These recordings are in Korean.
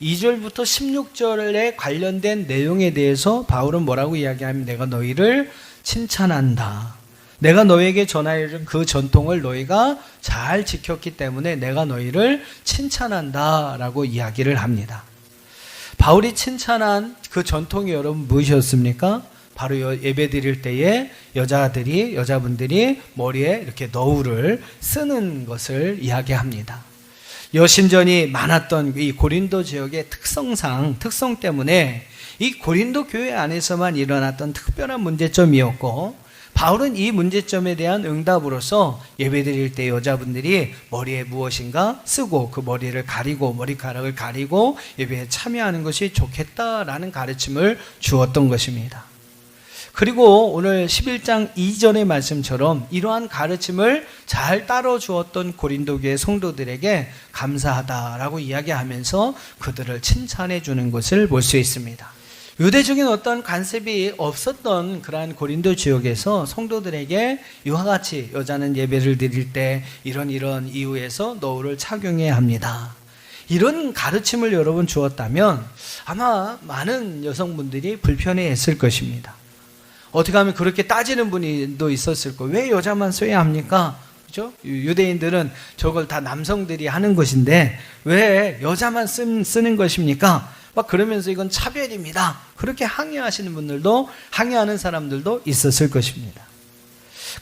2절부터 16절에 관련된 내용에 대해서 바울은 뭐라고 이야기하면 내가 너희를 칭찬한다. 내가 너에게 전하여준 그 전통을 너희가 잘 지켰기 때문에 내가 너희를 칭찬한다 라고 이야기를 합니다. 바울이 칭찬한 그 전통이 여러분 무엇이었습니까? 바로 예배 드릴 때에 여자분들이 머리에 이렇게 너울을 쓰는 것을 이야기합니다. 여신전이 많았던 이 고린도 지역의 특성 때문에 이 고린도 교회 안에서만 일어났던 특별한 문제점이었고, 바울은 이 문제점에 대한 응답으로서 예배드릴 때 여자분들이 머리에 무엇인가 쓰고 그 머리를 가리고 머리카락을 가리고 예배에 참여하는 것이 좋겠다라는 가르침을 주었던 것입니다. 그리고 오늘 11장 2절의 말씀처럼 이러한 가르침을 잘 따라 주었던 고린도 교회 성도들에게 감사하다라고 이야기하면서 그들을 칭찬해 주는 것을 볼 수 있습니다. 유대적인 어떤 관습이 없었던 그러한 고린도 지역에서 성도들에게 이와 같이 여자는 예배를 드릴 때 이런 이유에서 너울을 착용해야 합니다. 이런 가르침을 여러분 주었다면 아마 많은 여성분들이 불편해했을 것입니다. 어떻게 하면 그렇게 따지는 분도 있었을 거예요. 왜 여자만 써야 합니까? 그죠? 유대인들은 저걸 다 남성들이 하는 것인데 왜 여자만 쓰는 것입니까? 막 그러면서 이건 차별입니다. 그렇게 항의하는 사람들도 있었을 것입니다.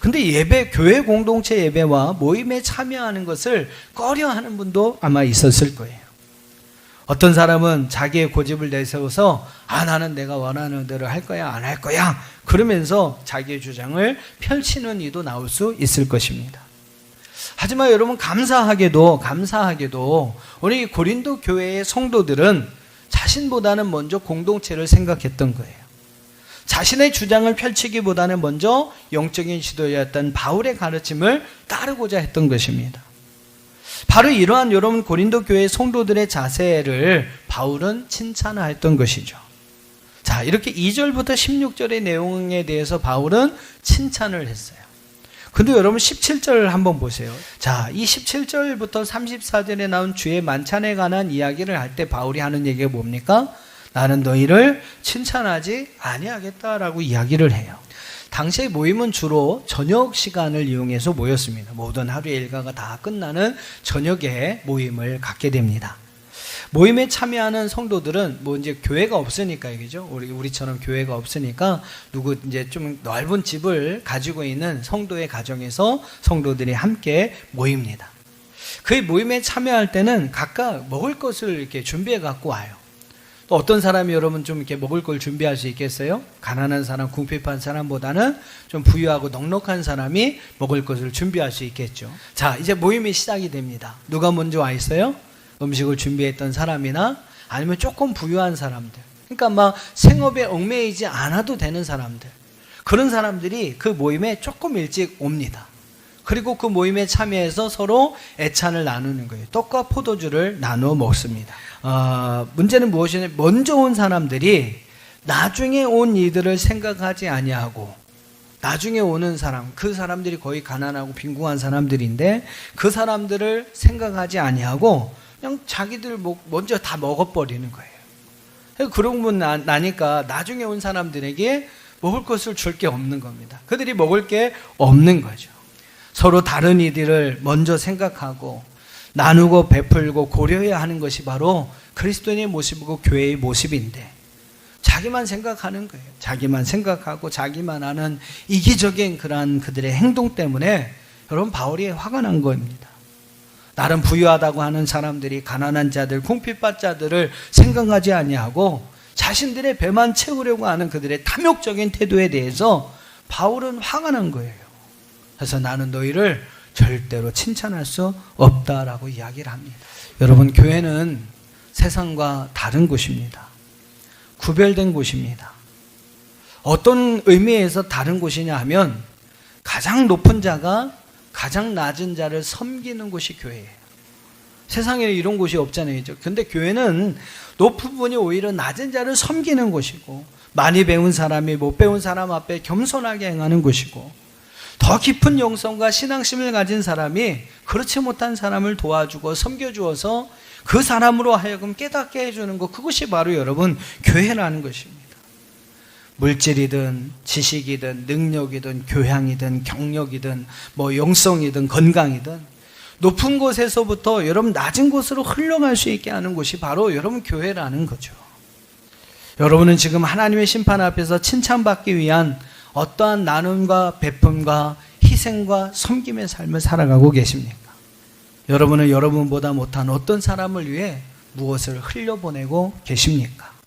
근데 교회 공동체 예배와 모임에 참여하는 것을 꺼려하는 분도 아마 있었을 거예요. 어떤 사람은 자기의 고집을 내세워서 나는 내가 원하는 대로 할 거야, 안 할 거야 그러면서 자기의 주장을 펼치는 이도 나올 수 있을 것입니다. 하지만 여러분 감사하게도 우리 고린도 교회의 성도들은 자신보다는 먼저 공동체를 생각했던 거예요. 자신의 주장을 펼치기보다는 먼저 영적인 지도자였던 바울의 가르침을 따르고자 했던 것입니다. 바로 이러한 여러분 고린도 교회 성도들의 자세를 바울은 칭찬하였던 것이죠. 자, 이렇게 2절부터 16절의 내용에 대해서 바울은 칭찬을 했어요. 근데 여러분 17절 한번 보세요. 자, 이 17절부터 34절에 나온 주의 만찬에 관한 이야기를 할 때 바울이 하는 얘기가 뭡니까? 나는 너희를 칭찬하지 아니하겠다라고 이야기를 해요. 당시의 모임은 주로 저녁 시간을 이용해서 모였습니다. 모든 하루의 일과가 다 끝나는 저녁에 모임을 갖게 됩니다. 모임에 참여하는 성도들은 이제 교회가 없으니까 이죠. 우리처럼 교회가 없으니까 이제 좀 넓은 집을 가지고 있는 성도의 가정에서 성도들이 함께 모입니다. 그 모임에 참여할 때는 각각 먹을 것을 이렇게 준비해 갖고 와요. 또 어떤 사람이 여러분 좀 이렇게 먹을 걸 준비할 수 있겠어요? 가난한 사람, 궁핍한 사람보다는 좀 부유하고 넉넉한 사람이 먹을 것을 준비할 수 있겠죠. 자, 이제 모임이 시작이 됩니다. 누가 먼저 와 있어요? 음식을 준비했던 사람이나 아니면 조금 부유한 사람들, 그러니까 막 생업에 얽매이지 않아도 되는 사람들, 그런 사람들이 그 모임에 조금 일찍 옵니다. 그리고 그 모임에 참여해서 서로 애찬을 나누는 거예요. 떡과 포도주를 나누어 먹습니다. 문제는 무엇이냐면 먼저 온 사람들이 나중에 온 이들을 생각하지 아니하고, 나중에 오는 사람, 그 사람들이 거의 가난하고 빈궁한 사람들인데 그 사람들을 생각하지 아니하고 그냥 자기들 먼저 다 먹어버리는 거예요. 그러고 나니까 나중에 온 사람들에게 먹을 것을 줄 게 없는 겁니다. 그들이 먹을 게 없는 거죠. 서로 다른 이들을 먼저 생각하고 나누고 베풀고 고려해야 하는 것이 바로 그리스도인의 모습이고 교회의 모습인데, 자기만 생각하는 거예요. 자기만 생각하고 자기만 하는 이기적인 그러한 그들의 행동 때문에 여러분 바울이 화가 난 겁니다. 나름 부유하다고 하는 사람들이 가난한 자들, 궁핍한 자들을 생각하지 아니하고 자신들의 배만 채우려고 하는 그들의 탐욕적인 태도에 대해서 바울은 화가 난 거예요. 그래서 나는 너희를 절대로 칭찬할 수 없다라고 이야기를 합니다. 여러분, 교회는 세상과 다른 곳입니다. 구별된 곳입니다. 어떤 의미에서 다른 곳이냐 하면 가장 높은 자가 가장 낮은 자를 섬기는 곳이 교회예요. 세상에는 이런 곳이 없잖아요. 근데 교회는 높은 분이 오히려 낮은 자를 섬기는 곳이고, 많이 배운 사람이 못 배운 사람 앞에 겸손하게 행하는 곳이고, 더 깊은 영성과 신앙심을 가진 사람이 그렇지 못한 사람을 도와주고 섬겨주어서 그 사람으로 하여금 깨닫게 해주는 것, 그것이 바로 여러분 교회라는 것입니다. 물질이든 지식이든 능력이든 교양이든 경력이든 뭐 영성이든 건강이든 높은 곳에서부터 여러분 낮은 곳으로 흘러갈 수 있게 하는 곳이 바로 여러분 교회라는 거죠. 여러분은 지금 하나님의 심판 앞에서 칭찬받기 위한 어떠한 나눔과 베품과 희생과 섬김의 삶을 살아가고 계십니까? 여러분은 여러분보다 못한 어떤 사람을 위해 무엇을 흘려보내고 계십니까?